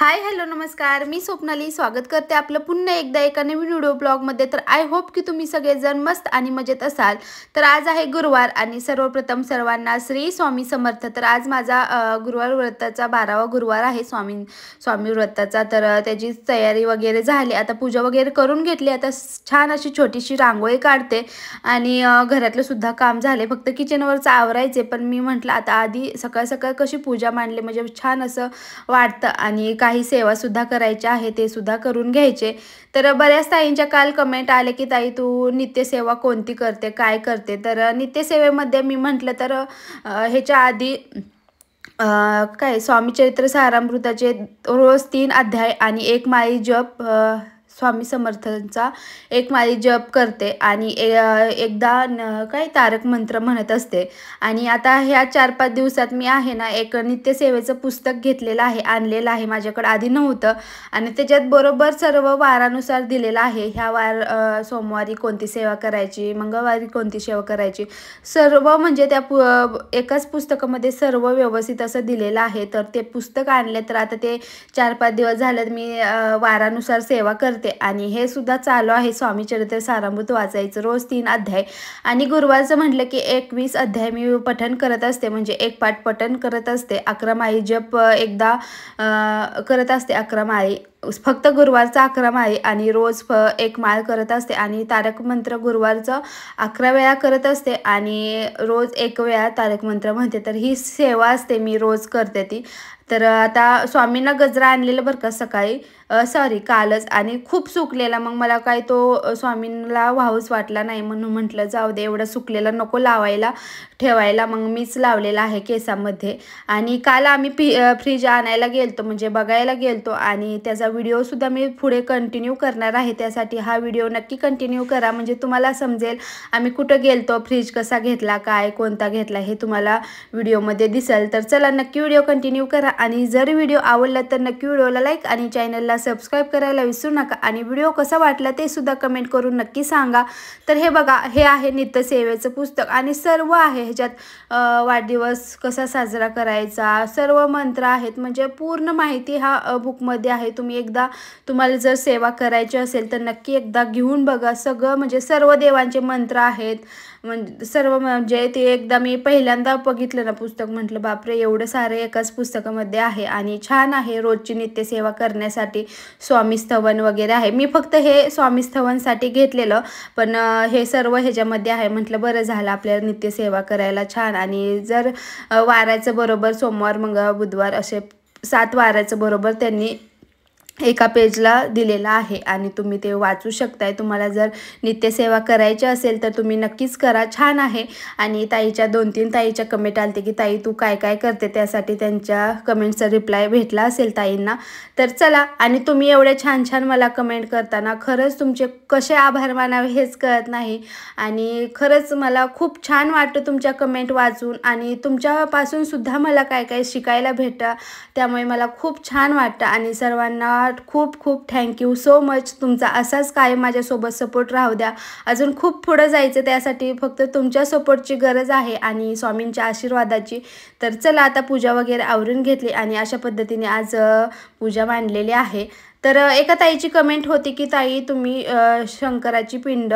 Hi hello नमस्कार, मी स्वप्नाली स्वागत करते आपलं पुन्हा एकदा एका नवीन व्हिडिओ ब्लॉगमध्ये। तर आय होप की तुम्ही सगळेजण मस्त आणि मजेत असाल। तर आज आहे गुरुवार आणि सर्वप्रथम सर्वांना श्री स्वामी समर्थ। तर आज माझा गुरुवार व्रताचा 12वा गुरुवार आहे स्वामी व्रताचा। तर त्याची तयारी वगैरे झाली, आता पूजा वगैरे करून घेतली। आता छान अशी छोटीशी रांगोळी काढते आणि घरातलं सुद्धा काम झाले, फक्त किचनवरचं आवरायचे। पण मी म्हटलं आता आधी सकाळ सकाळ कशी पूजा मांडली म्हणजे छान असं वाटतं आणि काही सेवा सुद्धा करायच्या आहे, ते सुद्धा करून घ्यायचे। तर बऱ्याच ताईंच्या काल कमेंट आले की ताई तू नित्यसेवा कोणती करते, काय करते। तर नित्यसेवेमध्ये मी म्हटलं तर ह्याच्या आधी काय स्वामी चरित्र सारामृताचे रोज 3 अध्याय आणि 1 माळी जप स्वामी समर्थांचा 1 माळी जप करते आणि एकदा काय तारक मंत्र म्हणत असते। आणि आता ह्या 4-5 दिवसात मी आहे ना एक नित्यसेवेचं पुस्तक घेतलेलं आहे, आणलेलं आहे, माझ्याकडे आधी नव्हतं। आणि त्याच्यात बरोबर सर्व वारानुसार दिलेलं आहे, ह्या सोमवारी कोणती सेवा करायची, मंगळवारी कोणती सेवा करायची, सर्व म्हणजे त्या एकाच पुस्तकामध्ये सर्व व्यवस्थित असं दिलेलं आहे। तर ते पुस्तक आणले, तर आता ते 4-5 दिवस झाले मी वारानुसार सेवा करते आणि हे सुद्धा चालू आहे स्वामी चरित्र सारामृत वाचायचं रोज 3 अध्याय। आणि गुरुवारचं म्हटलं की 21 अध्याय मी पठण करत असते, म्हणजे एक पाठ पठण करत असते। 11 माळी जप एकदा करत असते, 11 माळी फक्त गुरुवारचा 11 माळी आणि रोज 1 माळ करत असते। आणि तारक मंत्र गुरुवारचं 11 वेळा करत असते आणि रोज 1 वेळा तारक मंत्र म्हणते। तर ही सेवा असते, मी रोज करते ती। तर आता स्वामींना गजरा आणलेला बरं का सकाळी, सॉरी कालच, आणि खूप सुकलेला, मग मला काय तो स्वामींना वाहूच वाटला नाही, म्हणून म्हटलं जाऊ दे एवढं सुकलेला नको लावायला ठेवायला, मग मीच लावलेला आहे केसामध्ये। आणि काल आम्ही फ्रीज आणायला गेलतो, म्हणजे बघायला गेलतो, आणि त्याचा व्हिडिओसुद्धा मी पुढे कंटिन्यू करणार आहे। त्यासाठी हा व्हिडिओ नक्की कंटिन्यू करा, म्हणजे तुम्हाला समजेल आम्ही कुठं गेलतो, फ्रीज कसा घेतला, काय कोणता घेतला हे तुम्हाला व्हिडिओमध्ये दिसेल। तर चला नक्की व्हिडिओ कंटिन्यू करा, आणि जर व्हिडिओ आवडला तर नक्की व्हिडिओला लाईक आणि चॅनलला सबस्क्राईब करायला विसरू नका। आणि व्हिडिओ कसा वाटला ते सुद्धा कमेंट करून नक्की सांगा। तर हे बघा, हे आहे नित्यसेवेचं पुस्तक आणि सर्व आहे ह्याच्यात, वाढदिवस कसा साजरा करायचा, सर्व मंत्र आहेत, म्हणजे पूर्ण माहिती ह्या बुकमध्ये आहे। तुम्हाला जर सेवा करायची असेल तर नक्की एकदा घेऊन बघा, सगळं म्हणजे सर्व देवांचे मंत्र आहेत, म्हणजे सर्व, म्हणजे ते एकदा मी पहिल्यांदा बघितलं ना पुस्तक, म्हटलं बापरे एवढं सारे एकाच पुस्तकामध्ये आहे। आणि छान आहे, रोजची नित्यसेवा करण्यासाठी स्वामी स्थवन वगैरे आहे। मी फक्त हे स्वामी स्थवनसाठी घेतलेलं, पण हे सर्व ह्याच्यामध्ये आहे, म्हटलं बरं झालं आपल्याला नित्यसेवा करायला छान। आणि जर वाराचं बरोबर सोमवार मंगळवार बुधवार असे 7 वाराचं बरोबर त्यांनी एका पेजला दिलेला आहे आणि तुम्ही ते वाचू शकताय। तुम्हाला जर नित्यसेवा करायची असेल तर तुम्ही नक्कीच करा, छान आहे। आणि ताईच्या 2-3 ताईच्या कमेंट आलते की ताई तू काय काय करते, त्यासाठी त्यांच्या कमेंटचा रिप्लाय भेटला असेल ताईंना। तर चला, आणि तुम्ही एवढे छान छान मला कमेंट करताना खरंच तुमचे कसे आभार मानावे हेच कळत नाही। आणि खरंच मला खूप छान वाटतं तुमच्या कमेंट वाचून, आणि तुमच्यापासून सुद्धा मला काय काय शिकायला भेटतं, त्यामुळे मला खूप छान वाटतं। आणि सर्वांना खूप खूप थँक्यू सो मच, तुमचा असाच कायम माझ्यासोबत सपोर्ट राहू द्या, अजून खूप पुढं जायचं, त्यासाठी फक्त तुमच्या सपोर्टची गरज आहे आणि स्वामींच्या आशीर्वादाची। तर चला, आता पूजा वगैरे आवरून घेतली आणि अशा पद्धतीने आज पूजा मांडलेली आहे। तर एका ताईची कमेंट होती की ताई तुम्ही शंकराची पिंड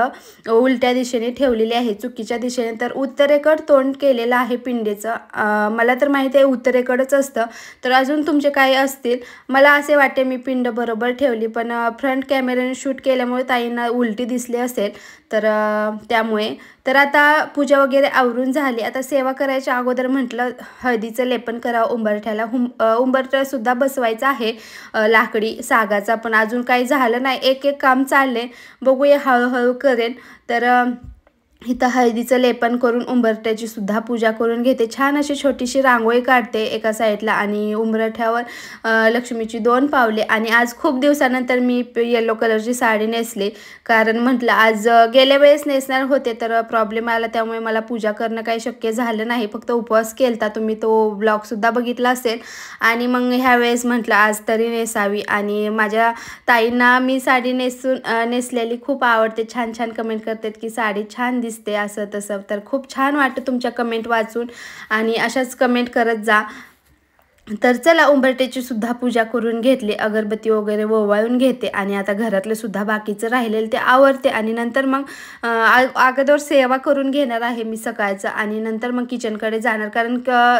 उलट्या दिशेने ठेवलेली आहे, चुकीच्या दिशेने, तर उत्तरेकडे तोंड केलेलं आहे पिंडीचं। मला तर माहिती आहे उत्तरेकडेच असतं, तर अजून तुमचे काही असतील, मला असे वाटते मी पिंड बरोबर ठेवली, पण फ्रंट कॅमेऱ्याने शूट केल्यामुळे ताईंना उलटी दिसली असेल, तर त्यामुळे। तर आता पूजा वगैरे आवरून झाली, आता सेवा करायच्या अगोदर म्हटलं हळदीचं लेपन करावं उंबरठ्याला, उंबरठ्यासुद्धा बसवायचं आहे लाकडी सागाचा, पण अजून काही झालं नाही, एक एक काम चालले, बघूया हळूहळू करेन। तर इथं हळदीचं लेपन करून उंबरठ्याची सुद्धा पूजा करून घेते. छान अशी छोटीशी रांगोळी काढते एका साईडला आणि उंबरठ्यावर लक्ष्मीची 2 पावले. आणि आज खूप दिवसानंतर मी येलो कलरची साडी नेसली, कारण म्हटलं आज गेल्या वेळेस नेसणार होते तर प्रॉब्लेम आला, त्यामुळे मला पूजा करणं काही शक्य झालं नाही. फक्त उपवास केलता, तुम्ही तो ब्लॉगसुद्धा बघितला असेल. आणि मग ह्या वेळेस म्हटलं आज तरी नेसावी. आणि माझ्या ताईंना मी साडी नेसलेली खूप आवडते. छान छान कमेंट करतात की साडी छान दिसते असं तसं. तर खूप छान वाटतं तुमच्या कमेंट वाचून आणि अशाच कमेंट करत जा. तर चला उंबरठ्याची सुद्धा पूजा करून घेतली, अगरबत्ती वगैरे ओवाळून घेते आणि आता घरातलं सुद्धा बाकीचं राहिलेलं ते आवरते. आणि नंतर मग अगोदर सेवा करून घेणार आहे मी सकाळचं आणि नंतर मग किचनकडे जाणार, कारण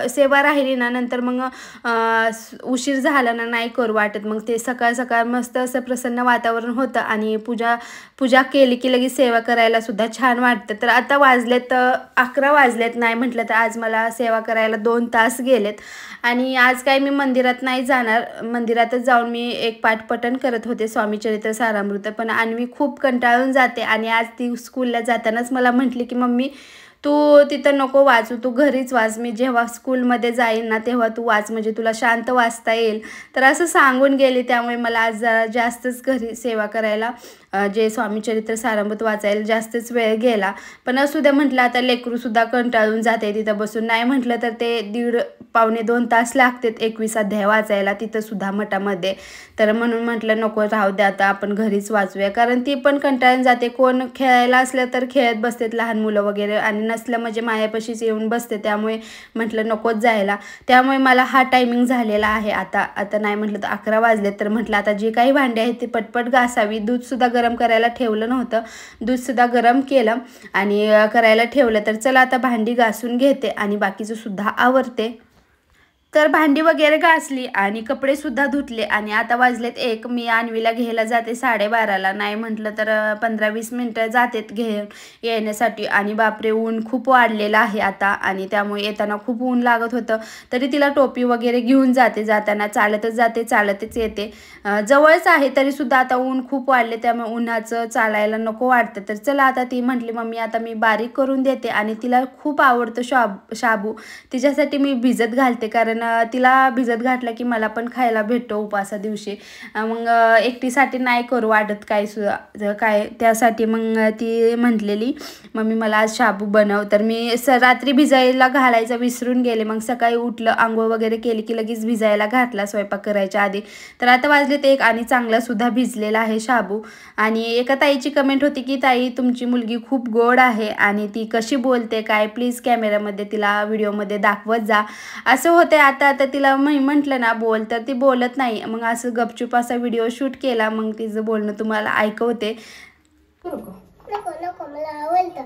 सेवा राहिली ना नंतर मग उशीर झाला ना नाही करू वाटत. मग ते सकाळ सकाळ मस्त असं प्रसन्न वातावरण होतं आणि पूजा केली की लगेच सेवा करायला सुद्धा छान वाटतं. तर आता वाजलेत 11 वाजलेत, नाही म्हटलं तर आज मला सेवा करायला 2 तास गेलेत. आणि आज काय मी मंदिरात नाही जाणार, मंदिरातच जाऊन मी एक पाठपठण करत होते स्वामी चरित्र सारामृत. पण अन्वी खूप कंटाळून जाते आणि आज ती स्कूलला जातानाच मला म्हटली की मम्मी तू तिथं नको वाचू, तू घरीच वाच, मी जेव्हा स्कूलमध्ये जाईन ना तेव्हा तू वाच, म्हणजे तुला शांत वाचता येईल. तर असं सांगून गेली, त्यामुळे मला आज जरा जास्तच घरी सेवा करायला जे स्वामी चरित्र सारामृत वाचायला जास्तच वेळ गेला. पण असू द्या म्हटलं, आता लेकरूसुद्धा कंटाळून जाते तिथं बसून, नाही म्हटलं तर ते 1.5-2 तास लागतात 21 अध्याय वाचायला तिथंसुद्धा मठामध्ये. तर म्हणून म्हटलं नको राहू द्या, आता आपण घरीच वाचूया, कारण ती पण कंटाळून जाते. कोण खेळायला असलं तर खेळत बसतात लहान मुलं वगैरे, आणि नसलं म्हणजे मायापाशीच येऊन बसते, त्यामुळे म्हटलं नकोच जायला. त्यामुळे मला हा टायमिंग झालेला आहे. आता नाही म्हटलं तर 11 वाजलेत. तर म्हटलं आता जे काही भांडी आहेत ते पटपट घासावी. दूधसुद्धा गरम करायला ठेवलं नव्हतं, दूधसुद्धा गरम केलं आणि करायला ठेवलं. तर चला आता भांडी घासून घेते आणि बाकीचं सुद्धा आवरते. तर भांडी वगैरे घासली आणि कपडेसुद्धा धुतले आणि आता वाजलेत 1. मी अन्वीला घ्यायला जाते 12:30ला, नाही म्हटलं तर 15-20 मिनटं जातात घेऊन येण्यासाठी. आणि बापरे ऊन खूप वाढलेलं आहे आता, आणि त्यामुळे येताना खूप ऊन लागत होतं. तरी तिला टोपी वगैरे घेऊन जाते, जाताना चालतच जाते चालतच येते. जवळच आहे तरीसुद्धा आता ऊन खूप वाढले, त्यामुळे उन्हाचं चालायला नको वाटतं. तर चला आता ती म्हटली मम्मी आता मी बारीक करून देते, आणि तिला खूप आवडतं शाबू, तिच्यासाठी मी भिजत घालते, कारण तिला भिजत घातलं की मला पण खायला भेटतो उपवासा दिवशी. मग एकटीसाठी नाही करू वाटत काय त्यासाठी मग ती म्हटलेली मम्मी मला आज शाबू बनव. तर मी रात्री भिजायला घालायचं विसरून गेले, मग सकाळी उठलं आंघोळ वगैरे केली की लगेच भिजायला घातला स्वयंपाक करायच्या आधी. तर आता वाजले ते 1 आणि चांगलासुद्धा भिजलेला आहे शाबू. आणि एका ताईची कमेंट होती की ताई तुमची मुलगी खूप गोड आहे आणि ती कशी बोलते काय, प्लीज कॅमेऱ्यामध्ये तिला व्हिडिओमध्ये दाखवत जा. असं होते आता तिला म्हटलं ना बोल तर ती बोलत नाही. मग असं गपचूप असा व्हिडिओ शूट केला, मग तिचं बोलणं तुम्हाला ऐकवते. नको मला आवडतं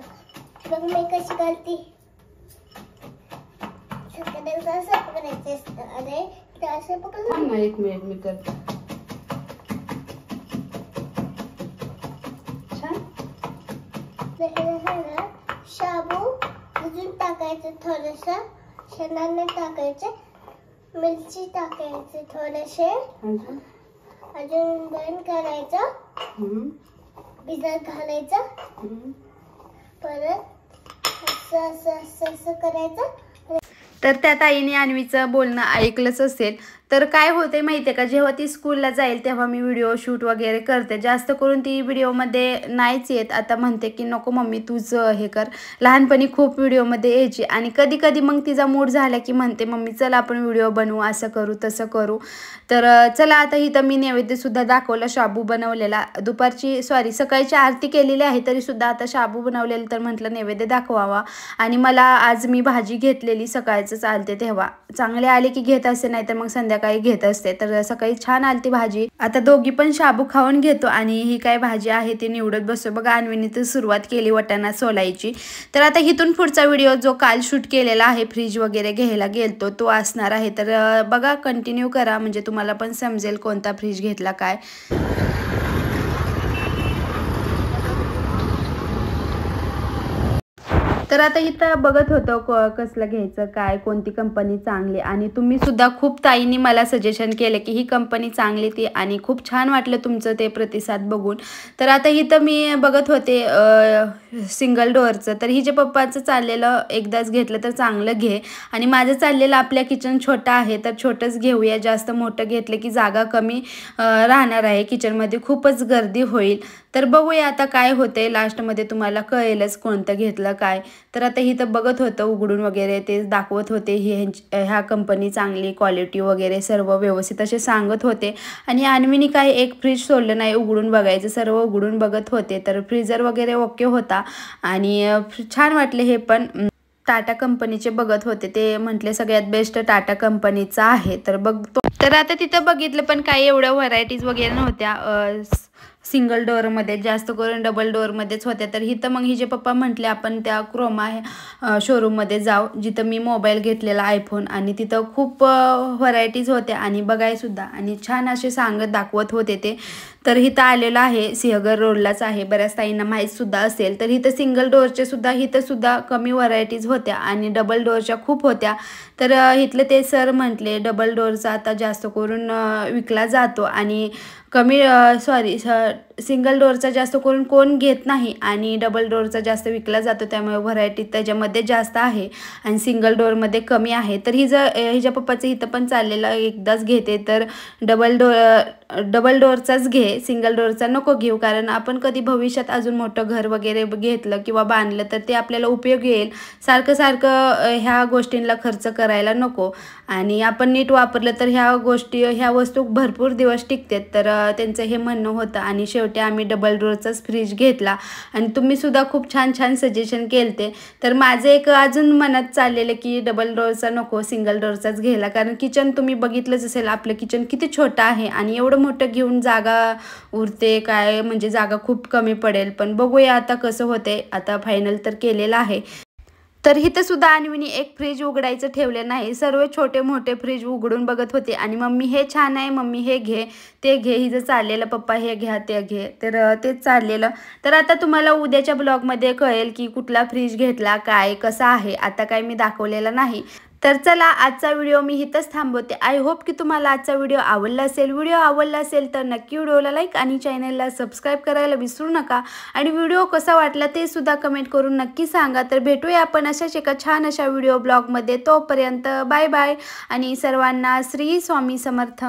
बघ मी कशी करते. अरे असं पकडून 1 मिनिट मी करते. शाबू अजून टाकायचं, थोडंसं शेंगदाणे टाकायचे, मिरची टाकायचे थोडेसे, अजून बंद करायचं, भिजत घालायचं, परत असं करायचं. तर त्या ताईने अन्वीचं बोलणं ऐकलंच असेल. तर काय होते माहिती आहे का, जेव्हा ती स्कूलला जाईल तेव्हा मी व्हिडिओ शूट वगैरे करते, जास्त करून ती व्हिडिओमध्ये नाहीच येत. आता म्हणते की नको मम्मी तूच हे कर. लहानपणी खूप व्हिडिओमध्ये यायची, आणि कधी कधी मग तिचा मूड झाला की म्हणते मम्मी चला आपण व्हिडिओ बनवू, असं करू तसं करू. तर चला आता इथं मी नैवेद्यसुद्धा दाखवला, शाबू बनवलेला. सकाळची आरती केलेली आहे तरीसुद्धा आता शाबू बनवलेलं, तर म्हटलं नैवेद्य दाखवावा. आणि मला आज मी भाजी घेतलेली, सकाळचं चालते तेव्हा चांगले आले की घेत असते, नाही तर मग संध्याकाळी घेत असते. तर सकाळी छान आलती भाजी. आता दोघी पण शाबू खाऊन घेतो आणि ही काय भाजी आहे ती निवडत बसतो. बघा अन्वीने तर सुरुवात केली वाटाणा सोलायची. तर आता इथून पुढचा व्हिडिओ जो काल शूट केलेला आहे फ्रीज वगैरे घ्यायला गेलतो तो असणार आहे. तर बघा कंटिन्यू करा, म्हणजे तुम्हाला पण समजेल कोणता फ्रीज घेतला काय. तर आता इथं बघत होतो कसलं घ्यायचं, काय कोणती कंपनी चांगली, आणि तुम्ही सुद्धा खूप ताईंनी मला सजेशन केलं की ही कंपनी चांगली ती, आणि खूप छान वाटलं तुमचं ते प्रतिसाद बघून. तर आता इथं मी बघत होते सिंगल डोअरचं. तर हिच्या पप्पाचं चाललेलं एकदाच घेतलं तर चांगलं घे, आणि माझं चाललेलं आपल्या किचन छोटा आहे तर छोटंच घेऊया, जास्त मोठं घेतलं की जागा कमी राहणार आहे, किचनमध्ये खूपच गर्दी होईल. तर बघूया आता काय होते, लास्टमध्ये तुम्हाला कळेलच कोणतं घेतलं काय. तर आता इथं बघत होतं उघडून वगैरे ते दाखवत होते, ह्या कंपनी चांगली, क्वालिटी वगैरे सर्व व्यवस्थित असे सांगत होते. आणि अन्वीनी काय एक फ्रीज सोडलं नाही उघडून बघायचं, सर्व उघडून बघत होते. तर फ्रीजर वगैरे ओके होता, आणि छान वाटले हे पण. टाटा कंपनीचे बघत होते, ते म्हटले सगळ्यात बेस्ट टाटा कंपनीचा आहे. तर बघतो, तर आता तिथं बघितलं पण काही एवढ्या व्हरायटीज वगैरे नव्हत्या सिंगल डोअरमध्ये, जास्त करून डबल डोअरमध्येच होत्या. तर इथं मग हिचे पप्पा म्हटले आपण त्या क्रोमा शोरूममध्ये जाऊ, जिथं मी मोबाईल घेतलेला आयफोन, आणि तिथं खूप व्हरायटीज होत्या आणि बघायसुद्धा, आणि छान असे सांगत दाखवत होते ते. तर इथं आलेलं आहे, सिंहगड रोडलाच आहे, बऱ्याच ताईंना माहीतसुद्धा असेल. तर इथं सिंगल डोअरचे सुद्धा इथंसुद्धा कमी व्हरायटीज होत्या आणि डबल डोअरच्या खूप होत्या. तर इथले ते सर म्हटले डबल डोअरचा आता जास्त करून विकला जातो, आणि कमी सिंगल डोअरचा जास्त करून कोण घेत नाही, आणि डबल डोअरचा जास्त विकला जातो, त्यामुळे व्हरायटी त्याच्यामध्ये जास्त आहे आणि सिंगल डोअरमध्ये कमी आहे. तर हिच्या पप्पाचं इथं पण चाललेलं एकदाच घेते तर डबल डोअरचाच घे, सिंगल डोअरचा नको घेऊ, कारण आपण कधी भविष्यात अजून मोठं घर वगैरे घेतलं किंवा बांधलं तर ते आपल्याला उपयोगी येईल. सारखं सारखं ह्या गोष्टींना खर्च करायला नको, आणि आपण नीट वापरलं तर ह्या वस्तू भरपूर दिवस टिकतात. तर त्यांचं हे म्हणणं होतं, आणि शेवटी आम्ही डबल डोअरचाच फ्रीज घेतला. आणि तुम्हीसुद्धा खूप छान छान सजेशन केलते. तर माझं एक अजून मनात चाललेलं की डबल डोअरचा नको, सिंगल डोअरचाच घ्यायला, कारण किचन तुम्ही बघितलंच असेल आपलं किचन किती छोटं आहे, आणि एवढं मोठं घेऊन जागा उरते काय, म्हणजे जागा खूप कमी पडेल. पण बघूया आता कसं होते, आता फायनल तर केलेलं आहे. तर इथं सुद्धा अन्वीनी एक फ्रीज उघडायचं ठेवलं नाही, सर्व छोटे मोठे फ्रीज उघडून बघत होते, आणि मम्मी हे छान आहे, मम्मी हे घे ते घे, हिचं चाललेलं पप्पा हे घ्या ते घे, तर तेच चाललेलं. तर आता तुम्हाला उद्याच्या ब्लॉगमध्ये कळेल की कुठला फ्रीज घेतला, काय कसा आहे, आता काय मी दाखवलेलं नाही. तर चला आजचा व्हिडिओ मी इथंच थांबवते. आय होप की तुम्हाला आजचा व्हिडिओ आवडला असेल. व्हिडिओ आवडला असेल तर नक्की व्हिडिओला लाईक आणि चॅनलला सबस्क्राईब करायला विसरू नका, आणि व्हिडिओ कसा वाटला ते सुद्धा कमेंट करून नक्की सांगा. तर भेटूया आपण अशाच एका छान अशा व्हिडिओ ब्लॉगमध्ये. तोपर्यंत बाय बाय, आणि सर्वांना श्री स्वामी समर्थ.